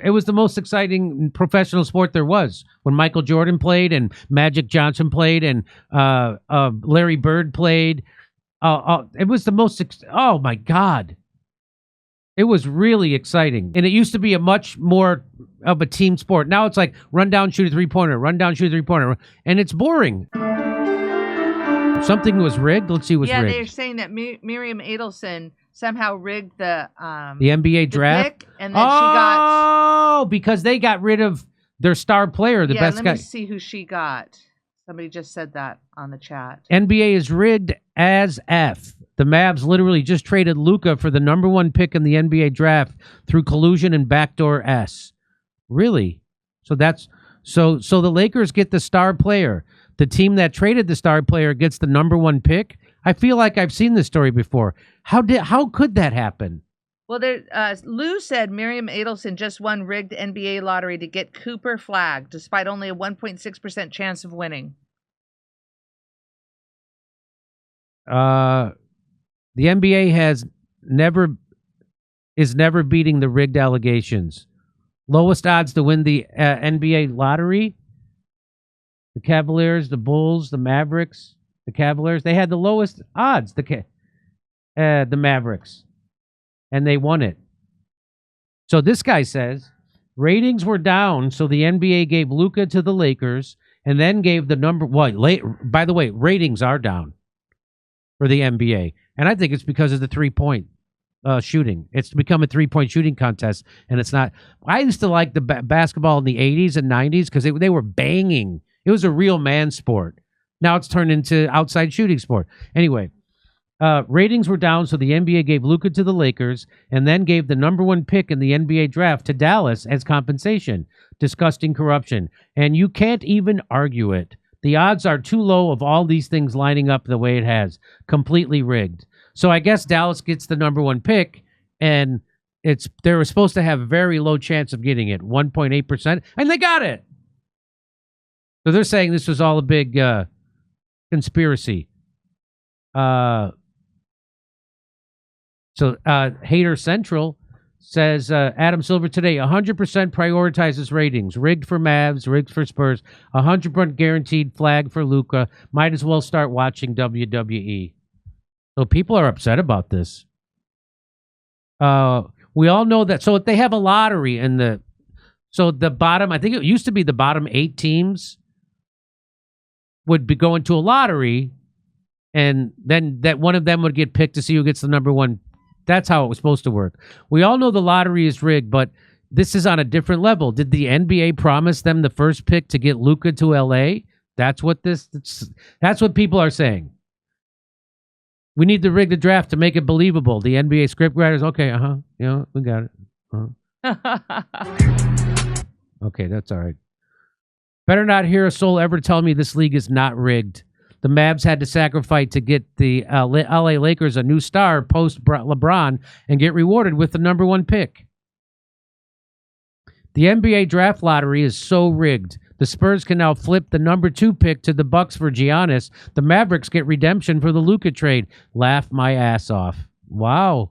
it was the most exciting professional sport there was when Michael Jordan played and Magic Johnson played and Larry Bird played. It was the most. Oh my God. It was really exciting. And it used to be a much more of a team sport. Now it's like run down, shoot a three-pointer, run down, shoot a three-pointer. And it's boring. Something was rigged. Let's see what's rigged. Yeah, they're saying that Miriam Adelson somehow rigged the NBA draft. Pick, and then she got... Oh, because they got rid of their star player, the best guy. Let me see who she got. Somebody just said that on the chat. NBA is rigged as F. The Mavs literally just traded Luka for the number 1 pick in the NBA draft through collusion and backdoor S. Really? So that's so the Lakers get the star player. The team that traded the star player gets the number 1 pick. I feel like I've seen this story before. How could that happen? Well, Lou said Miriam Adelson just won rigged NBA lottery to get Cooper Flagg, despite only a 1.6% chance of winning. The NBA is never beating the rigged allegations. Lowest odds to win the NBA lottery. The Cavaliers, the Bulls, the Mavericks, the Cavaliers. They had the lowest odds. The Mavericks, and they won it. So this guy says ratings were down, so the NBA gave Luka to the Lakers, and then gave the number. By the way, ratings are down for the NBA. And I think it's because of the 3-point shooting. It's become a 3-point shooting contest, and it's not. I used to like the basketball in the 80s and 90s because they were banging. It was a real man sport. Now it's turned into outside shooting sport. Anyway, ratings were down, so the NBA gave Luka to the Lakers and then gave the number 1 pick in the NBA draft to Dallas as compensation. Disgusting corruption. And you can't even argue it. The odds are too low of all these things lining up the way it has. Completely rigged. So I guess Dallas gets the number 1 pick, and they were supposed to have a very low chance of getting it, 1.8%, and they got it. So they're saying this was all a big conspiracy. So Hater Central says, Adam Silver today, 100% prioritizes ratings. Rigged for Mavs, rigged for Spurs, 100% guaranteed Flagg for Luka. Might as well start watching WWE. So people are upset about this. We all know that. So if they have a lottery in the bottom, I think it used to be the bottom 8 teams would be going to a lottery, and then that one of them would get picked to see who gets the number 1. That's how it was supposed to work. We all know the lottery is rigged, but this is on a different level. Did the NBA promise them the first pick to get Luka to LA? That's what people are saying. We need to rig the draft to make it believable. The NBA script writers, okay, we got it. Okay, that's all right. Better not hear a soul ever tell me this league is not rigged. The Mavs had to sacrifice to get the LA Lakers a new star post LeBron and get rewarded with the number 1 pick. The NBA draft lottery is so rigged. The Spurs can now flip the number 2 pick to the Bucks for Giannis. The Mavericks get redemption for the Luka trade. Laugh my ass off. Wow.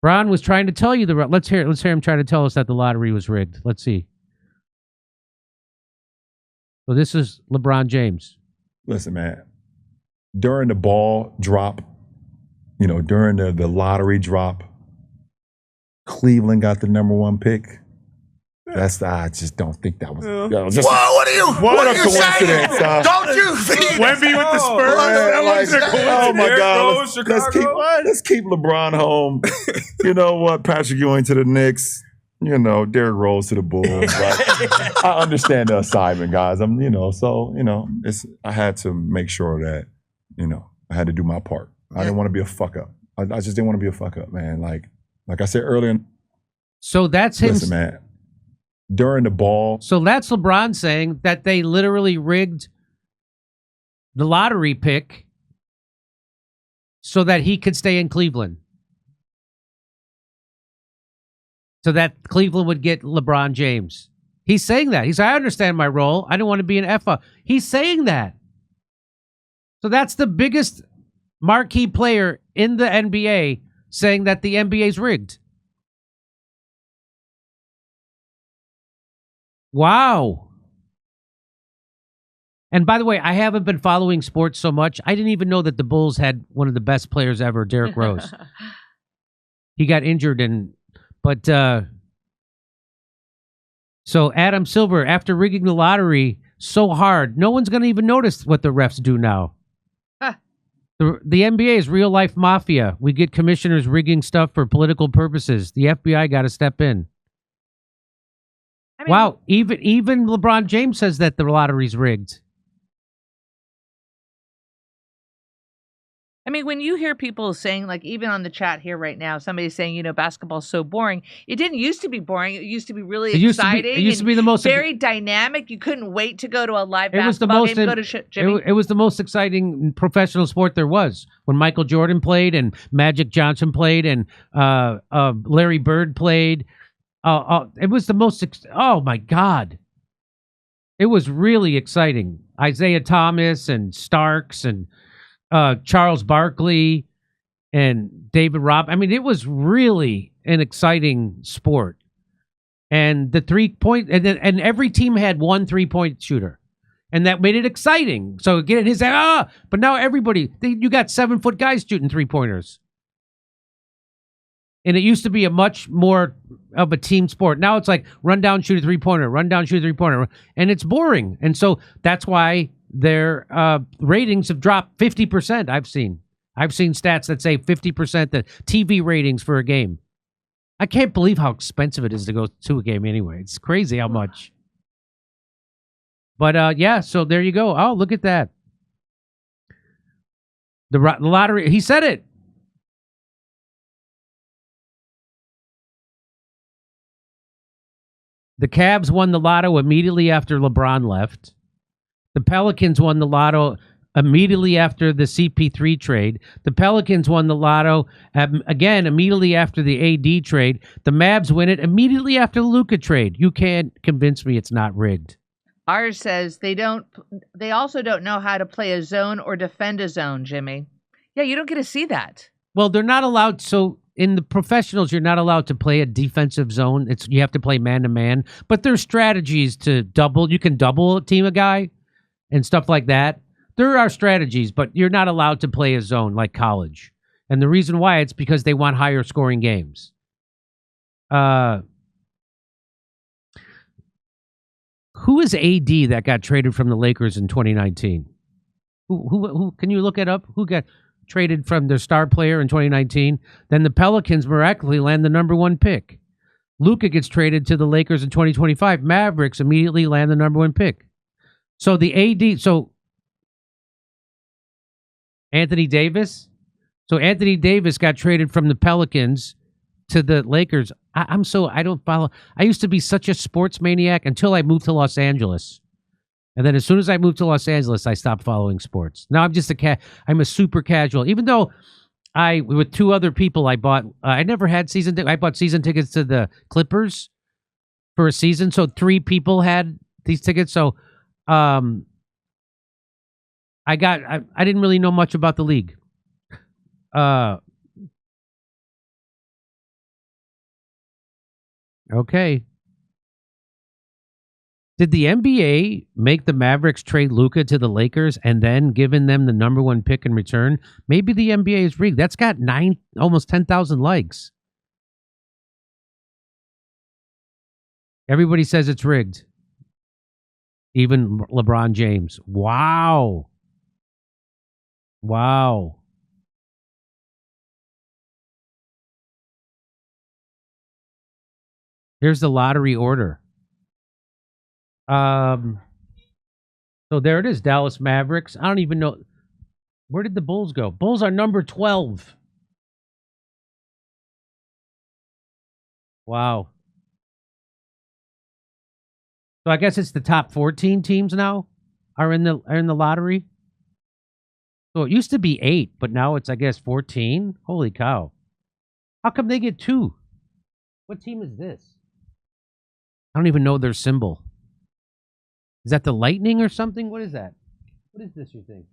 Bron was trying to tell you let's hear him trying to tell us that the lottery was rigged. Let's see. So this is LeBron James. Listen, man, during the ball drop, during the lottery drop, Cleveland got the number 1 pick. I just don't think that was. That was just, whoa! What are you saying? Don't you see? Wemby with the Spurs. Oh my God! Let's keep LeBron home. You know what? Patrick Ewing to the Knicks. Derrick Rose to the Bulls. Like, I understand the assignment, guys. I had to make sure that, I had to do my part. I didn't want to be a fuck up. I just didn't want to be a fuck up, man. Like I said earlier. So that's him. Listen, man. During the ball. So that's LeBron saying that they literally rigged the lottery pick so that he could stay in Cleveland. So that Cleveland would get LeBron James. He's saying that. He's I understand my role. I don't want to be an F-up. He's saying that. So that's the biggest marquee player in the NBA saying that the NBA is rigged. Wow. And by the way, I haven't been following sports so much. I didn't even know that the Bulls had one of the best players ever, Derrick Rose. He got injured but so Adam Silver, after rigging the lottery so hard, no one's going to even notice what the refs do now. The NBA is real life mafia. We get commissioners rigging stuff for political purposes. The FBI got to step in. I mean, Wow, even LeBron James says that the lottery's rigged. I mean, when you hear people saying, like, even on the chat here right now, somebody's saying, basketball's so boring. It didn't used to be boring. It used to be really exciting. It used to be the most very dynamic. You couldn't wait to go to a live basketball game. It was the most exciting professional sport there was when Michael Jordan played and Magic Johnson played and Larry Bird played. It was the most. Oh my God! It was really exciting. Isaiah Thomas and Starks and Charles Barkley and David Robb. I mean, it was really an exciting sport. And the 3-point, and every team had one 3-point shooter, and that made it exciting. So get in his but now you got 7-foot guys shooting 3-pointers. And it used to be a much more of a team sport. Now it's like run down, shoot a 3-pointer, run down, shoot a 3-pointer, and it's boring. And so that's why their ratings have dropped 50%. I've seen stats that say 50% the TV ratings for a game. I can't believe how expensive it is to go to a game anyway. It's crazy how much. But yeah, so there you go. Oh, look at that. The lottery. He said it. The Cavs won the lotto immediately after LeBron left. The Pelicans won the lotto immediately after the CP3 trade. The Pelicans won the lotto again immediately after the AD trade. The Mavs win it immediately after the Luka trade. You can't convince me it's not rigged. Ours says they also don't know how to play a zone or defend a zone, Jimmy. Yeah, you don't get to see that. Well, they're not allowed. So in the professionals, you're not allowed to play a defensive zone. You have to play man-to-man. But there's strategies to double. You can double a team a guy and stuff like that. There are strategies, but you're not allowed to play a zone like college. And the reason why, it's because they want higher scoring games. Who is AD that got traded from the Lakers in 2019? Who can you look it up? Who got traded from their star player in 2019? Then the Pelicans miraculously land the number 1 pick. Luka gets traded to the Lakers in 2025. Mavericks immediately land the number 1 pick. So the AD, Anthony Davis. So Anthony Davis got traded from the Pelicans to the Lakers. I don't follow. I used to be such a sports maniac until I moved to Los Angeles. And then as soon as I moved to Los Angeles, I stopped following sports. Now I'm just I'm a super casual. Even though with 2 other people, I never had season tickets. I bought season tickets to the Clippers for a season. So 3 people had these tickets. So I didn't really know much about the league. Okay. Did the NBA make the Mavericks trade Luka to the Lakers and then giving them the number 1 pick in return? Maybe the NBA is rigged. That's got almost 10,000 likes. Everybody says it's rigged. Even LeBron James. Wow. Here's the lottery order. So there it is, Dallas Mavericks. I don't even know. Where did the Bulls go? Bulls are number 12. Wow. So I guess it's the top 14 teams now are in the lottery. So it used to be 8, but now it's, I guess, 14. Holy cow. How come they get 2? What team is this? I don't even know their symbol. Is that the Lightning or something? What is that? What is this, you think?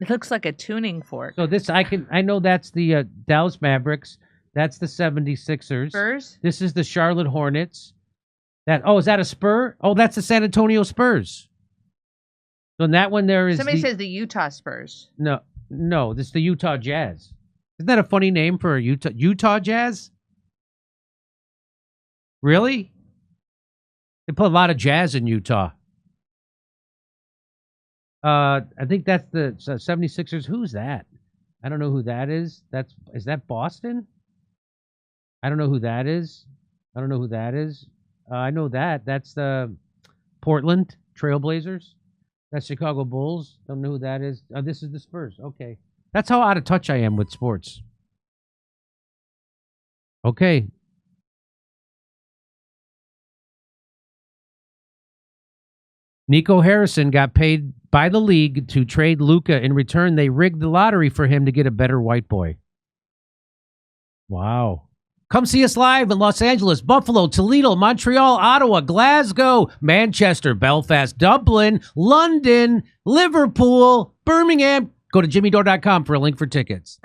It looks like a tuning fork. So this, I know that's the Dallas Mavericks. That's the 76ers. Spurs? This is the Charlotte Hornets. Is that a Spur? Oh, that's the San Antonio Spurs. So in that one there is Somebody says the Utah Spurs. No, this is the Utah Jazz. Isn't that a funny name for a Utah Jazz? Really? They put a lot of jazz in Utah. I think that's the 76ers. Who's that? I don't know who that is. Is that Boston? I don't know who that is. I know that. That's the Portland Trailblazers. That's Chicago Bulls. Don't know who that is. Oh, this is the Spurs. Okay. That's how out of touch I am with sports. Okay. Nico Harrison got paid by the league to trade Luka. In return, they rigged the lottery for him to get a better white boy. Wow. Come see us live in Los Angeles, Buffalo, Toledo, Montreal, Ottawa, Glasgow, Manchester, Belfast, Dublin, London, Liverpool, Birmingham. Go to jimmydore.com for a link for tickets.